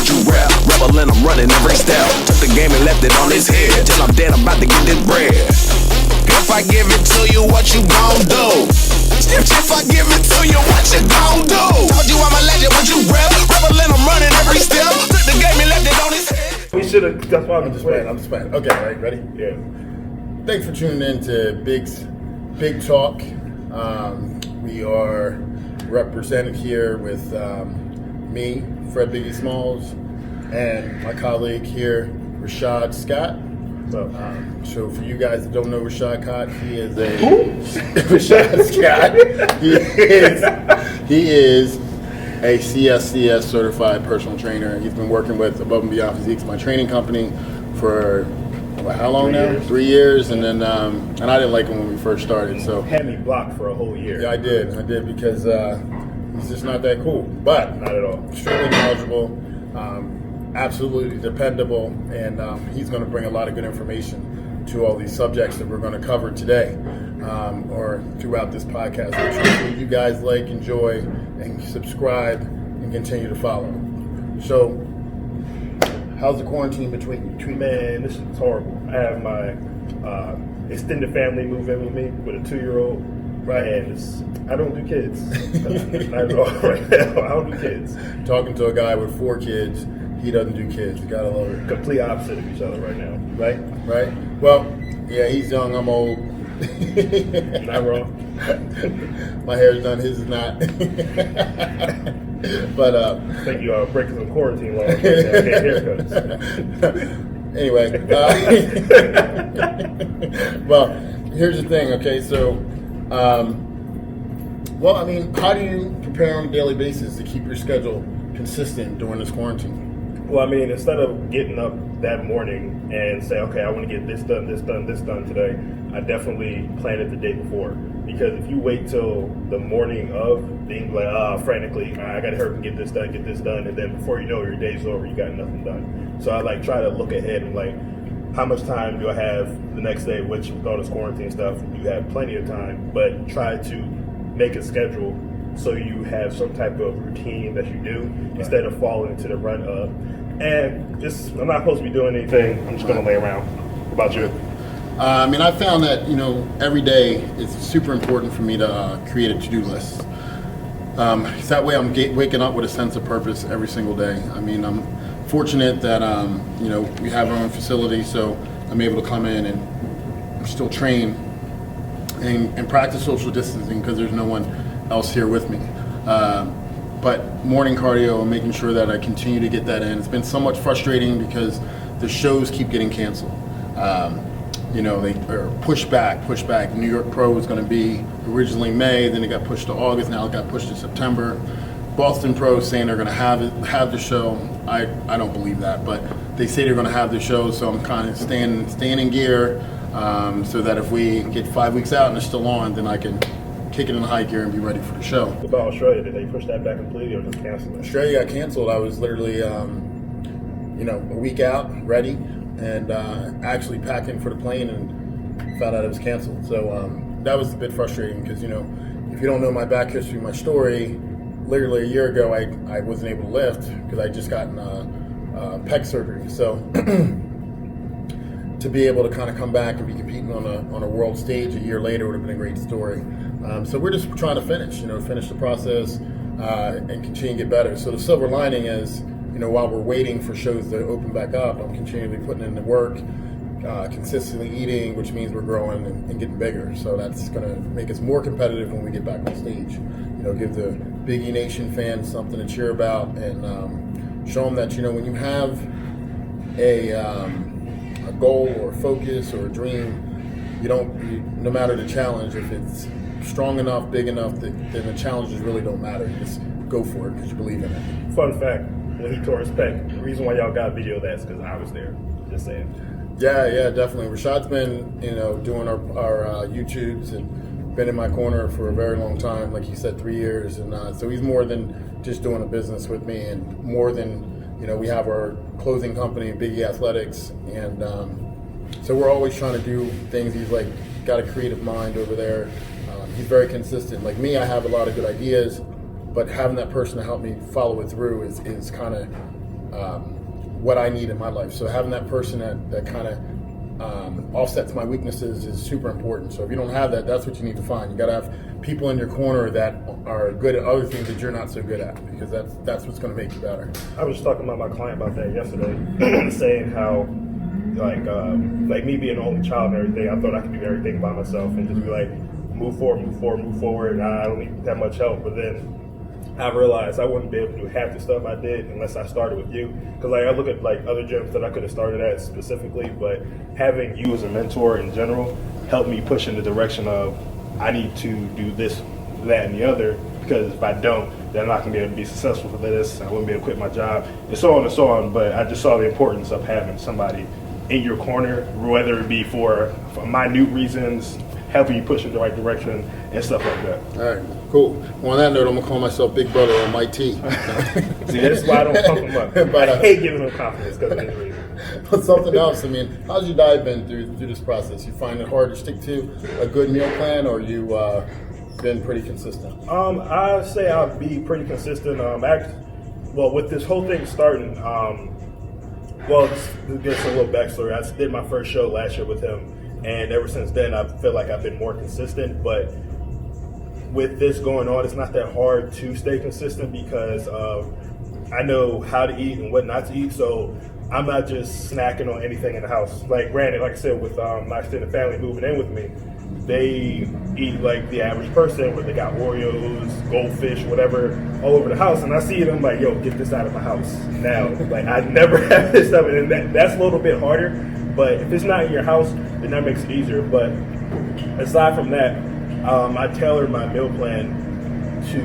what you rap. Rebel and I'm running every step. Took the game and left it on his head. Till I'm dead, I'm about to get this bread. If I give it to you, what you gon' do? If I give it to you, what you gon' do? Told you I'm a legend, what you rap. Rebel and I'm running every step. Took the game and left it on his head. We should've, that's why I'm just playing. I'm just playing. Okay, right, ready? Yeah. Thanks for tuning in to Big Talk. We are represented here with me, Fred Biggie Smalls, and my colleague here, Rashad Scott. So for you guys that don't know Rashad Scott, he is a Rashad Scott. He is a CSCS certified personal trainer. He's been working with Above and Beyond Physiques, my training company, for how long now? 3 years, and then and I didn't like him when we first started. So had me blocked for a whole year. Yeah, I did because he's just not that cool. But not at all. Extremely knowledgeable, absolutely dependable, and he's going to bring a lot of good information to all these subjects that we're going to cover today or throughout this podcast. Hopefully you guys like, enjoy, and subscribe, and continue to follow. So, how's the quarantine between you? Man, this is horrible. I have my extended family move in with me with a 2-year-old. Right. And I don't do kids. Not at all right now. I don't do kids. Talking to a guy with 4 kids, he doesn't do kids. You gotta love it. Complete opposite of each other right now. Right. Well, yeah, he's young, I'm old. Not wrong. My hair's done, his is not. But I think you are breaking some quarantine laws right now. Get haircuts. Anyway, well, here's the thing. Okay, so, well, I mean, how do you prepare on a daily basis to keep your schedule consistent during this quarantine? Well, I mean, instead of getting up that morning and say, okay, I want to get this done today, I definitely plan it the day before. Because if you wait till the morning of, then you're like, frantically, I got to hurry and get this done, and then before you know your day's over, you got nothing done. So I try to look ahead and how much time do I have the next day, which with all this quarantine stuff, you have plenty of time, but try to make a schedule so you have some type of routine that you do instead of falling into the run of. And I'm not supposed to be doing anything. I'm just going to lay around. What about you? I mean, I found that, every day it's super important for me to create a to-do list. So that way I'm waking up with a sense of purpose every single day. I mean, I'm fortunate that, we have our own facility, so I'm able to come in and still train and practice social distancing because there's no one else here with me. But morning cardio and making sure that I continue to get that in. It's been somewhat frustrating because the shows keep getting canceled. They are pushed back. New York Pro was going to be originally May, then it got pushed to August, now it got pushed to September. Boston Pro saying they're going to have the show. I don't believe that, but they say they're going to have the show, so I'm kind of staying in gear so that if we get 5 weeks out and it's still on, then I can kick it in high gear and be ready for the show. What about Australia? Did they push that back completely or just cancel it? Australia got canceled. I was literally, a week out, ready, and actually packing for the plane and found out it was canceled. So that was a bit frustrating because, if you don't know my back history, my story, literally a year ago, I wasn't able to lift because I just gotten pec surgery. So to be able to kind of come back and be competing on a world stage a year later would have been a great story. So we're just trying to finish the process and continue to get better. So the silver lining is, while we're waiting for shows to open back up, I'm continually putting in the work, consistently eating, which means we're growing and getting bigger. So that's going to make us more competitive when we get back on stage. Give the Biggie Nation fans something to cheer about and show them that, when you have a goal or a focus or a dream, no matter the challenge, if it's strong enough, big enough, then the challenges really don't matter. You just go for it because you believe in it. Fun fact, when he tore his pec, the reason why y'all got video of that is because I was there. Just saying. Yeah, definitely. Rashad's been, doing our YouTubes and been in my corner for a very long time, like you said, 3 years. And so he's more than just doing a business with me and more than, we have our clothing company, Biggie Athletics. And so we're always trying to do things. He's got a creative mind over there. He's very consistent. Like me, I have a lot of good ideas, but having that person to help me follow it through is kind of what I need in my life. So having that person that kind of offsets my weaknesses is super important. So if you don't have that, that's what you need to find. You got to have people in your corner that are good at other things that you're not so good at, because that's what's going to make you better. I was just talking about my client about that yesterday, saying how like me being an only child and everything, I thought I could do everything by myself and just be like, move forward. I don't need that much help. But then I realized I wouldn't be able to do half the stuff I did unless I started with you. Because like I look at like other gyms that I could have started at specifically, but having you as a mentor in general helped me push in the direction of I need to do this, that, and the other. Because if I don't, then I'm not going to be able to be successful for this. I wouldn't be able to quit my job, and so on and so on. But I just saw the importance of having somebody in your corner, whether it be for minute reasons, helping you push in the right direction and stuff like that. All right, cool. Well, on that note, I'm going to call myself Big Brother on my T. See, that's why I don't pump them up. But, I hate giving them confidence because of injuries. But something else, I mean, how's your diet been through this process? You find it hard to stick to a good meal plan, or you been pretty consistent? I say I'll be pretty consistent. Well, with this whole thing starting, well, just to give a little backstory, I did my first show last year with him, and ever since then, I feel like I've been more consistent. But with this going on, it's not that hard to stay consistent because I know how to eat and what not to eat. So I'm not just snacking on anything in the house. Like, granted, like I said, with my extended family moving in with me, they eat like the average person, where they got Oreos, goldfish, whatever, all over the house. And I see them like, yo, get this out of my house now. Like, I never have this stuff, and that's a little bit harder. But if it's not in your house, then that makes it easier. But aside from that, I tailor my meal plan to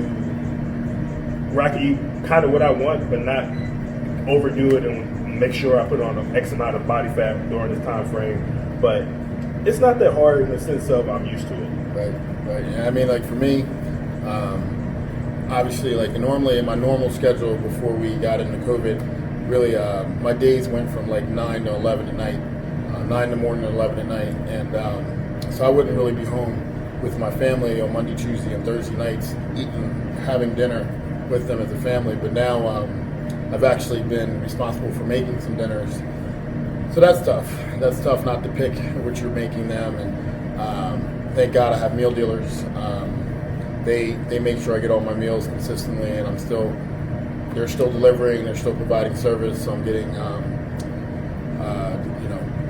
where I can eat kind of what I want, but not overdo it and make sure I put on an X amount of body fat during this time frame. But it's not that hard in the sense of I'm used to it. Right. Yeah, I mean, like for me, obviously, like normally in my normal schedule before we got into COVID, really my days went from like 9 to 11 at night, 9 in the morning to 11 at night. And so I wouldn't really be home with my family on Monday, Tuesday, and Thursday nights, having dinner with them as a family. But now I've actually been responsible for making some dinners. So that's tough. That's tough not to pick what you're making them. And thank God I have meal dealers. They make sure I get all my meals consistently, and they're still delivering, they're still providing service. So I'm getting,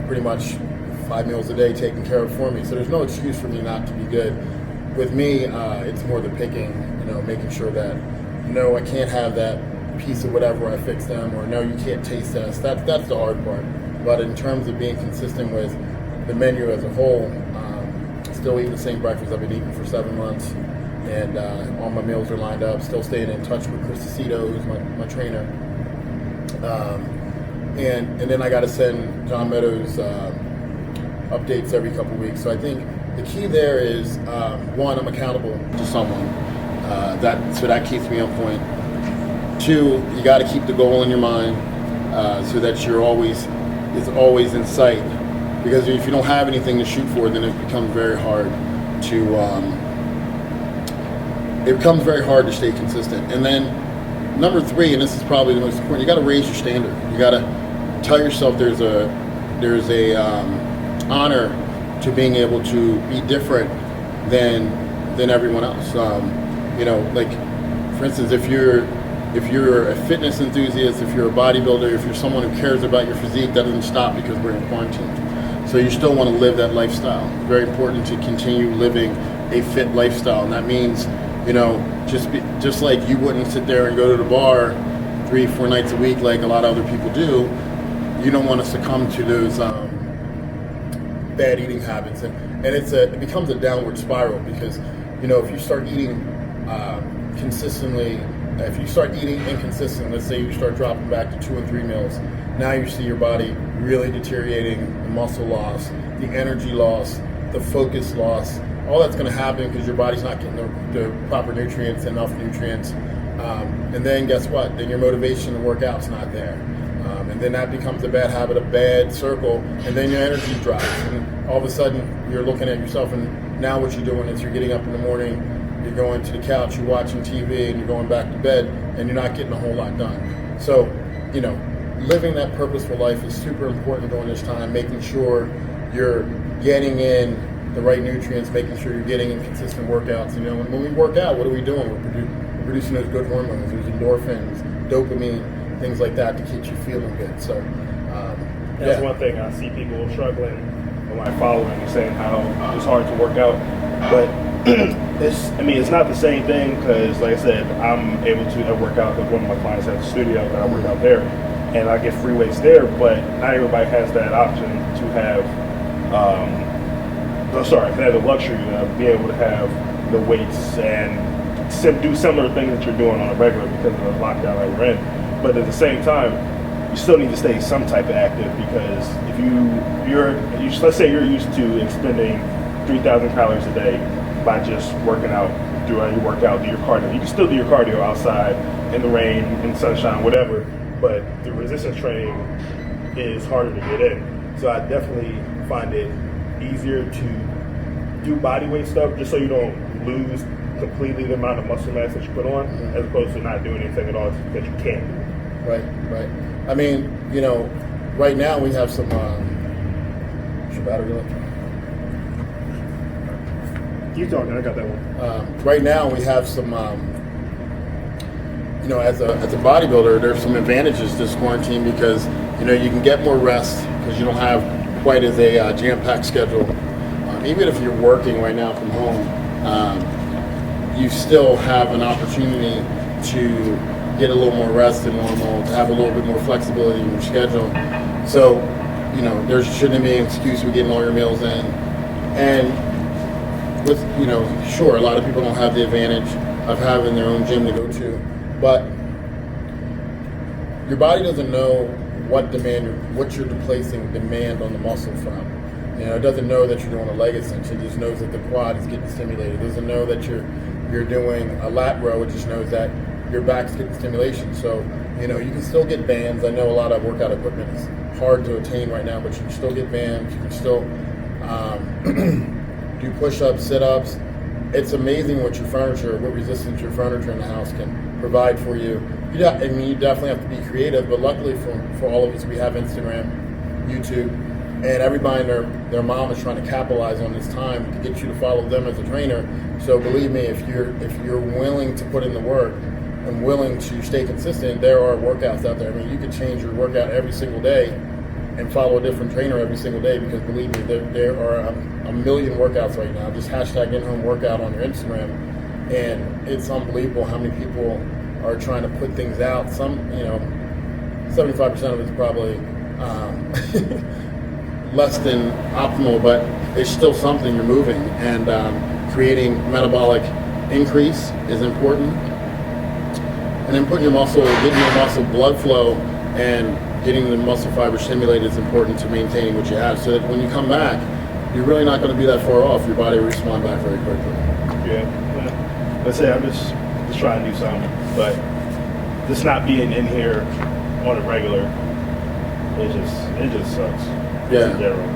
pretty much 5 meals a day taken care of for me. So there's no excuse for me not to be good. With me, it's more the picking, making sure that, no, I can't have that piece of whatever I fix them, or no, you can't taste this. That's the hard part. But in terms of being consistent with the menu as a whole, still eating the same breakfast I've been eating for 7 months, and all my meals are lined up, still staying in touch with Chris Aceto, who's my trainer. And then I got to send John Meadows updates every couple weeks. So I think the key there is, one, I'm accountable to someone. So that keeps me on point. 2, you got to keep the goal in your mind so that it's always in sight. Because if you don't have anything to shoot for, then it becomes very hard to stay consistent. And then number 3, and this is probably the most important, you got to raise your standard. You got to tell yourself there's a honor to being able to be different than everyone else. Like for instance, if you're a fitness enthusiast, if you're a bodybuilder, if you're someone who cares about your physique, that doesn't stop because we're in quarantine. So you still want to live that lifestyle. It's very important to continue living a fit lifestyle, and that means, just like you wouldn't sit there and go to the bar 3-4 nights a week like a lot of other people do. You don't want to succumb to those bad eating habits, and it becomes a downward spiral because if you start eating consistently, if you start eating inconsistent, let's say you start dropping back to 2 and 3 meals, now you see your body really deteriorating, the muscle loss, the energy loss, the focus loss. All that's going to happen because your body's not getting the proper nutrients, enough nutrients, and then guess what? Then your motivation to work out's not there. And then that becomes a bad habit, a bad circle, and then your energy drops. And all of a sudden, you're looking at yourself, and now what you're doing is you're getting up in the morning, you're going to the couch, you're watching TV, and you're going back to bed, and you're not getting a whole lot done. So living that purposeful life is super important during this time, making sure you're getting in the right nutrients, making sure you're getting in consistent workouts. When we work out, what are we doing? We're producing those good hormones, those endorphins, dopamine, things like that to keep you feeling good. So that's one thing I see people struggling on my following and saying how it's hard to work out, but it's not the same thing because, like I said, I'm able to work out because one of my clients has a studio that I work out there, and I get free weights there. But not everybody has that option to have. Have the luxury of being able to have the weights and do similar things that you're doing on a regular because of the lockdown that we're in. But at the same time, you still need to stay some type of active because if let's say you're used to expending 3,000 calories a day by just working out, do your workout, do your cardio. You can still do your cardio outside in the rain, in the sunshine, whatever. But the resistance training is harder to get in. So I definitely find it easier to do body weight stuff just so you don't lose completely the amount of muscle mass that you put on, as opposed to not doing anything at all that you can't do. Right. I mean, right now we have some. Your battery left? Keep talking. I got that one. Right now we have some. As a bodybuilder, there's some advantages to this quarantine because you can get more rest because you don't have quite as a jam-packed schedule. Even if you're working right now from home, you still have an opportunity to get a little more rest than normal, to have a little bit more flexibility in your schedule. So, there shouldn't be an excuse with getting all your meals in. And with, sure, a lot of people don't have the advantage of having their own gym to go to, but your body doesn't know what you're placing demand on the muscle from. It doesn't know that you're doing a leg extension. It just knows that the quad is getting stimulated. It doesn't know that you're doing a lat row. It just knows that your back's getting stimulation. So, you can still get bands. I know a lot of workout equipment is hard to attain right now, but you can still get bands. You can still do push-ups, sit-ups. It's amazing what resistance your furniture in the house can provide for you. You definitely have to be creative, but luckily for all of us, we have Instagram, YouTube, and everybody and their mom is trying to capitalize on this time to get you to follow them as a trainer. So believe me, if you're willing to put in the work and willing to stay consistent, there are workouts out there. You can change your workout every single day and follow a different trainer every single day because believe me, there are a million workouts right now. Just hashtag in-home workout on your Instagram, and it's unbelievable how many people are trying to put things out. Some, 75% of it is probably less than optimal, but it's still something. You're moving, and creating metabolic increase is important. And then getting your muscle blood flow and getting the muscle fiber stimulated is important to maintaining what you have, so that when you come back, you're really not going to be that far off. Your body will respond back very quickly. Yeah. Let's say I'm just trying to do something, but just not being in here on a regular, it just sucks. Yeah. In general.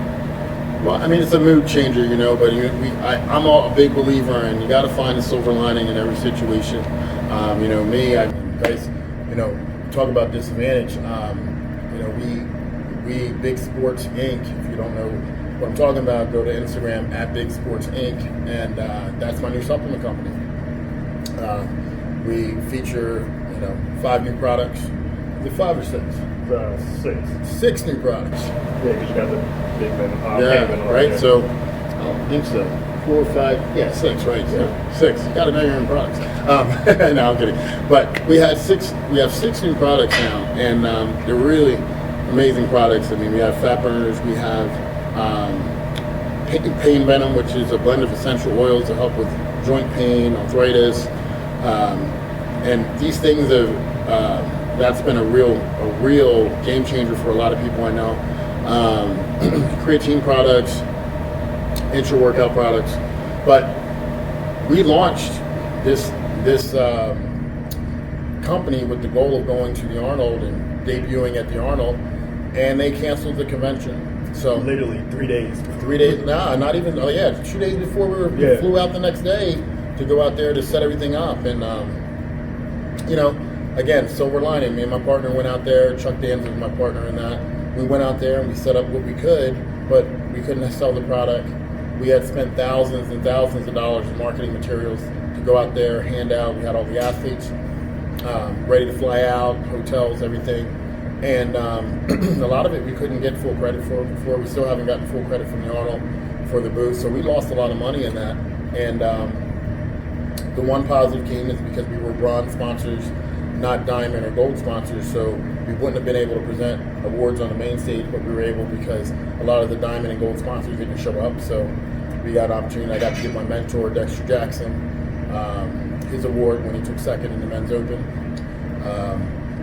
Well, it's a mood changer, but I'm a big believer in you got to find a silver lining in every situation. Talk about disadvantage. We Big Sports Inc. If you don't know what I'm talking about, go to Instagram at Big Sports Inc. And that's my new supplement company. We feature 5 new products. Is it 5 or 6? 6. 6 new products. Yeah, because you got the big man. Right. There. So I don't think so. 4 or 5. Yeah, 6. Right. Yeah. So 6. You got to know your own products. No, I'm kidding. But we have 6 new products now, and they're really amazing products. We have fat burners. We have pain venom, which is a blend of essential oils to help with joint pain, arthritis, and these things have. That's been a real game changer for a lot of people I know. Creatine products, intra-workout products, but we launched this company with the goal of going to the Arnold and debuting at the Arnold, and they canceled the convention. So literally 3 days. 3 days? Nah, not even. Oh yeah, 2 days before we flew out the next day to go out there to set everything up, and again, silver lining. Me and my partner went out there. Chuck Danz was my partner in that. We went out there and we set up what we could, but we couldn't sell the product. We had spent thousands and thousands of dollars in marketing materials to go out there, hand out. We had all the athletes ready to fly out, hotels, everything. And a lot of it we couldn't get full credit for before. We still haven't gotten full credit from the Arnold for the booth. So we lost a lot of money in that. And the one positive came is because we were bronze sponsors, not diamond or gold sponsors, so we wouldn't have been able to present awards on the main stage, but we were able because a lot of the diamond and gold sponsors didn't show up. So we got an opportunity. I got to give my mentor Dexter Jackson his award when he took second in the men's open.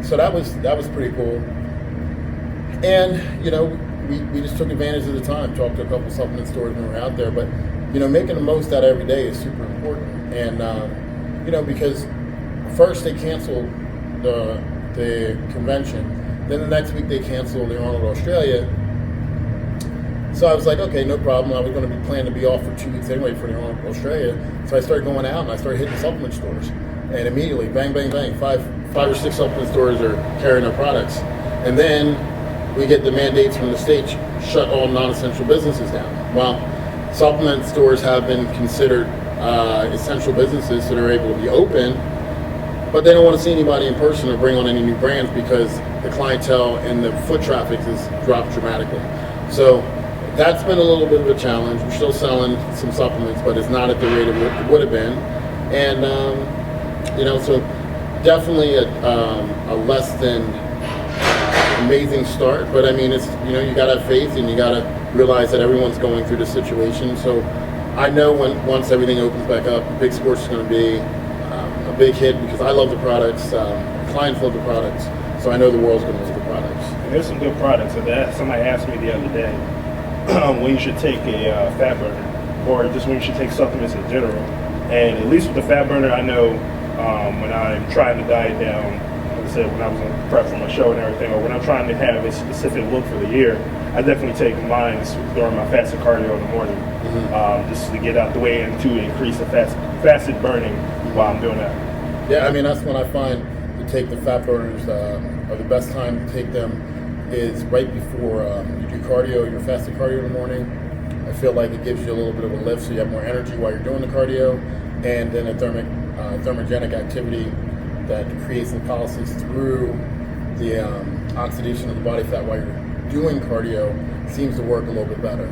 So that was pretty cool. And we just took advantage of the time. Talked to a couple supplement stores when we were out there, but making the most out of every day is super important. And because first they canceled the convention, then the next week they canceled the Arnold Australia. So I was like, okay, no problem. I was going to be planning to be off for 2 weeks anyway for the Arnold Australia. So I started going out and I started hitting supplement stores, and immediately, bang, bang, bang, five or six supplement stores are carrying our products, and then we get the mandates from the state, shut all non-essential businesses down. Well, supplement stores have been considered essential businesses, so they're able to be open, but they don't want to see anybody in person or bring on any new brands because the clientele and the foot traffic has dropped dramatically. So that's been a little bit of a challenge. We're still selling some supplements, but it's not at the rate it would have been. And, so definitely a less than amazing start. But I mean, it's, you got to have faith and you got to realize that everyone's going through this situation. So I know once everything opens back up, Big Sports is going to be a big hit because I love the products. Clients love the products. So I know the world's going to love the products. And there's some good products. And somebody asked me the other day when you should take a fat burner, or just when you should take supplements in general. And at least with the fat burner, I know when I'm trying to diet down, like I said, when I was on prep for my show and everything, or when I'm trying to have a specific look for the year, I definitely take mine during my fasted cardio in the morning, just to get out the way and to increase the fasted burning while I'm doing that. Yeah, I mean, that's when I find to take the fat burners, or the best time to take them is right before you do cardio, your fasted cardio in the morning. I feel like it gives you a little bit of a lift so you have more energy while you're doing the cardio, and then a thermogenic activity that creates lipolysis through the oxidation of the body fat while you're doing cardio seems to work a little bit better.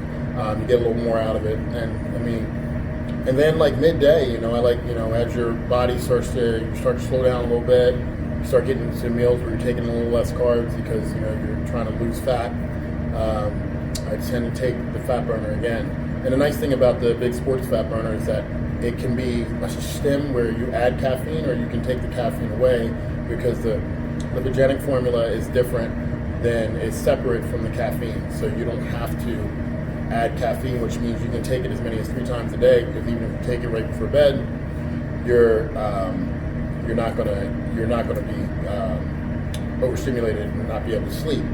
You get a little more out of it, and then like midday, I like, as your body starts to slow down a little bit, you start getting into meals where you're taking a little less carbs because you're trying to lose fat. I tend to take the fat burner again. And the nice thing about the Big Sports fat burner is that it can be a stim where you add caffeine, or you can take the caffeine away because the lipogenic formula is different than it's separate from the caffeine. So you don't have to add caffeine, which means you can take it as many as 3 times a day, because even if you take it right before bed, you're not gonna be overstimulated and not be able to sleep.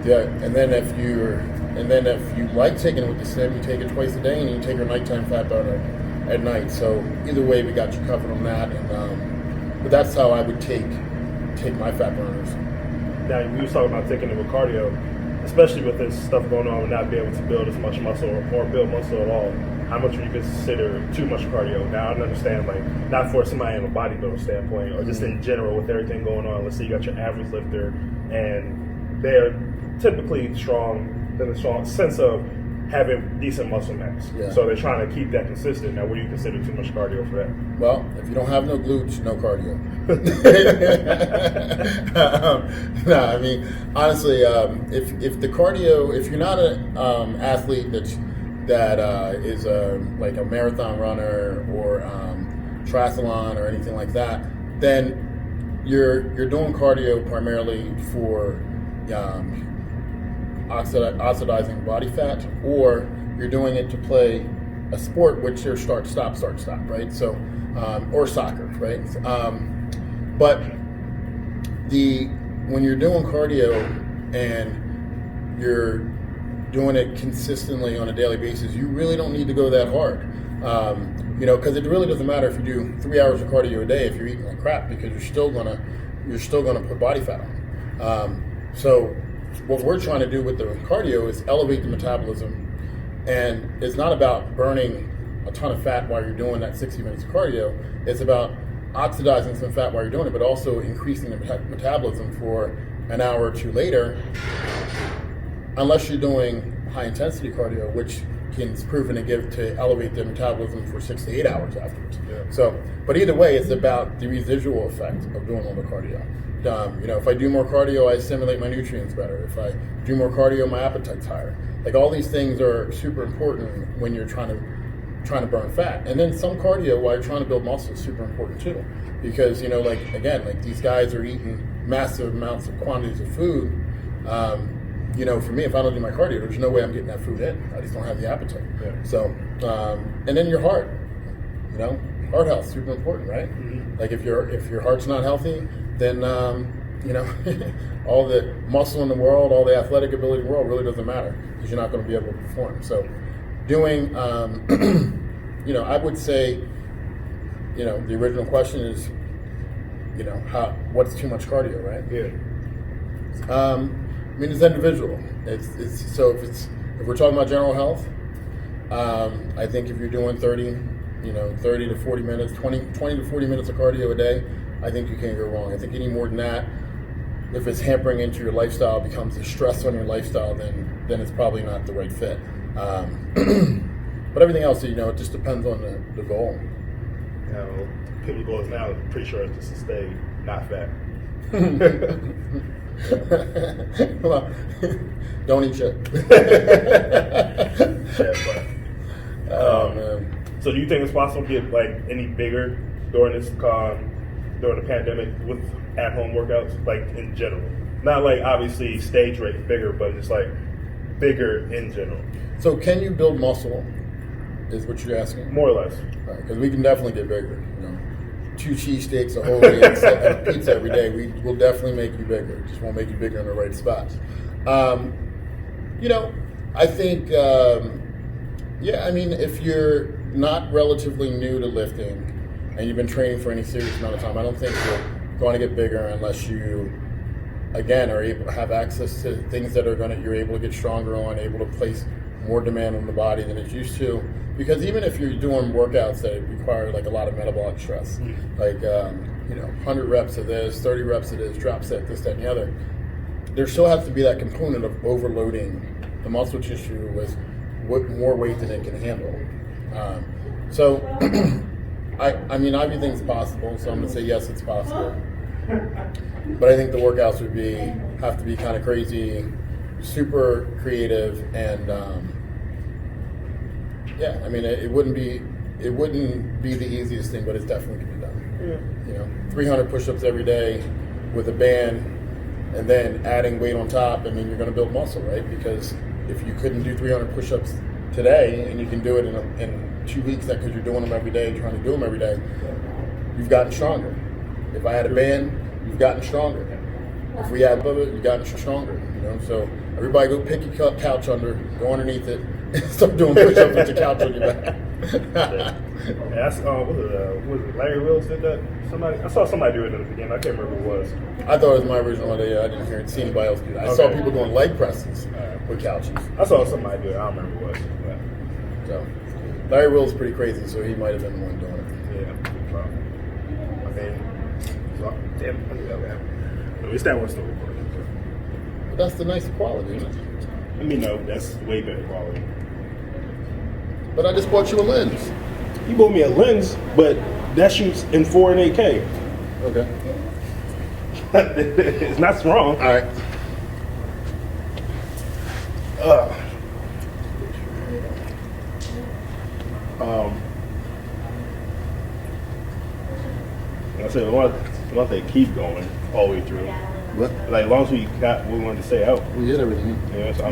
Yeah, and then if you like taking it with the stim, you take it twice a day, and you take your nighttime fat burner at night. So either way, we got you covered on that. And but that's how I would take my fat burners. Now, you was talking about taking it with cardio, especially with this stuff going on, and not being able to build as much muscle or build muscle at all. How much would you consider too much cardio? Now, I understand, like, not for somebody in a bodybuilder standpoint, or just in general with everything going on. Let's say you got your average lifter, and they're typically strong in the strong sense of having decent muscle mass. Yeah. So they're trying to keep that consistent. Now, what do you consider too much cardio for that? Well, if you don't have no glutes, no cardio. No, I mean, honestly, if the cardio, if you're not an athlete that is like a marathon runner or triathlon or anything like that, then you're doing cardio primarily for oxidizing body fat, or you're doing it to play a sport which you're start stop, right? So or soccer, right? But when you're doing cardio and you're doing it consistently on a daily basis, you really don't need to go that hard. Because it really doesn't matter if you do 3 hours of cardio a day if you're eating like crap, because you're still gonna you're still going to put body fat on. So what we're trying to do with the cardio is elevate the metabolism, and it's not about burning a ton of fat while you're doing that 60 minutes of cardio. It's about oxidizing some fat while you're doing it, but also increasing the metabolism for an hour or two later, unless you're doing high intensity cardio, which is proven to elevate the metabolism for 6 to 8 hours afterwards. Yeah. So, but either way, it's about the residual effect of doing all the cardio. If I do more cardio, I assimilate my nutrients better. If I do more cardio, my appetite's higher. Like, all these things are super important when you're trying to burn fat. And then some cardio while you're trying to build muscle is super important too, because these guys are eating massive amounts of quantities of food. For me, if I don't do my cardio, there's no way I'm getting that food in. I just don't have the appetite. Yeah. So, and then your heart, heart health, super important, right? Mm-hmm. Like, if your heart's not healthy, then all the muscle in the world, all the athletic ability in the world really doesn't matter, because you're not going to be able to perform. So, doing, I would say, the original question is, what's too much cardio, right? Yeah. It's individual. It's so if we're talking about general health, I think if you're doing 30 to 40 minutes, 20 to 40 minutes of cardio a day, I think you can't go wrong. I think any more than that, if it's hampering into your lifestyle, becomes a stress on your lifestyle, then it's probably not the right fit. But everything else, it just depends on the goal. People's goals now, I'm pretty sure, is just to stay not fat. Well, don't eat shit. Man. So do you think it's possible to get any bigger during this during the pandemic with at-home workouts, in general? Not obviously stage rate bigger, but just bigger in general. So can you build muscle? Is what you're asking? More or less. Because we can definitely get bigger. 2 cheesesteaks, a whole day, and pizza every day, we will definitely make you bigger. It just won't make you bigger in the right spots. I think, if you're not relatively new to lifting and you've been training for any serious amount of time, I don't think you're going to get bigger unless you, again, are able to have access to things that you're able to get stronger on, able to place more demand on the body than it's used to. Because even if you're doing workouts that require a lot of metabolic stress, 100 reps of this, 30 reps of this, drop set, this, that, and the other, there still has to be that component of overloading the muscle tissue with more weight than it can handle. Everything's possible, so I'm going to say yes, it's possible. But I think the workouts have to be kind of crazy, super creative, and it wouldn't be the easiest thing, but it's definitely can be done. Yeah. 300 push-ups every day with a band, and then adding weight on top. You're going to build muscle, right? Because if you couldn't do 300 push-ups today, and you can do it in 2 weeks, because you're doing them every day, trying to do them every day, you've gotten stronger. If I had a band, you've gotten stronger. If we had above it, you've gotten stronger. So everybody go pick your couch under, go underneath it, and start doing push-ups with your couch on your back. That's was it Larry Wills did that? I saw somebody do it in the beginning. I can't remember who it was. I thought it was my original idea. I didn't see anybody else do that. I saw people doing leg presses with couches. I saw somebody do it. I don't remember who it was. Yeah. So Larry Wills is pretty crazy, so he might have been the one doing it. At least that one's still recording. But that's the nice quality, isn't it? No, that's way better quality. But I just bought you a lens. You bought me a lens, but that shoots in 4 and 8K. Okay. It's not wrong. All right. I said, once they keep going all the way through. What? As long as we got what we wanted to say out. We hit everything. Yeah, so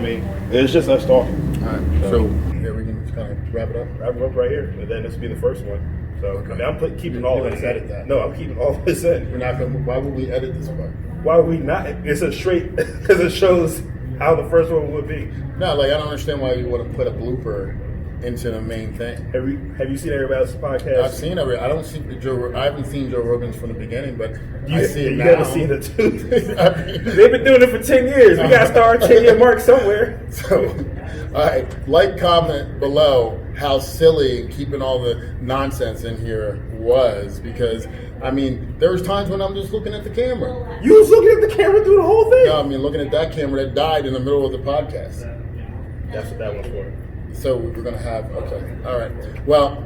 it's just us talking. All right. So here we can kind of wrap it up. Wrap it up right here, and then this will be the first one. So Okay. I'm keeping all You're this. gonna edit that? No, I'm keeping all this in. We're not gonna. Why would we edit this part? Why would we not? It's a straight because it shows how the first one would be. No, I don't understand why you want to put a blooper into the main thing. Have you seen everybody else's podcast? I've seen I haven't seen Joe Rogan's from the beginning, but I see it you now. haven't seen it too. They've been doing it for 10 years. We got to start our 10-year mark somewhere. So, all right, comment below how silly keeping all the nonsense in here was, because I mean, there was times when I'm just looking at the camera. You was looking at the camera through the whole thing? No, I mean looking at that camera that died in the middle of the podcast. That's what that one's for. So we're gonna have all right. Well,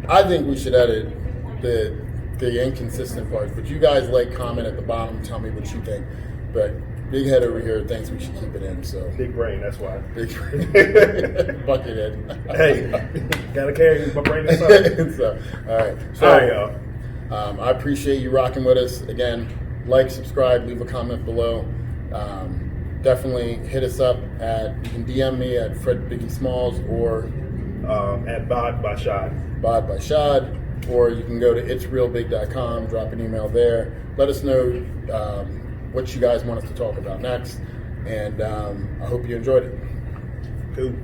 I think we should edit the inconsistent parts, but you guys comment at the bottom, tell me what you think. But Big Head over here thinks we should keep it in. So big brain, that's why. Big Buckethead. Hey, gotta carry my brain inside. So, all right. So, all right, y'all. I appreciate you rocking with us. Again, subscribe, leave a comment below. Definitely hit us up you can DM me at Fred Biggie Smalls or at Bod by Shad, or you can go to itsrealbig.com, drop an email there. Let us know what you guys want us to talk about next, and I hope you enjoyed it. Cool.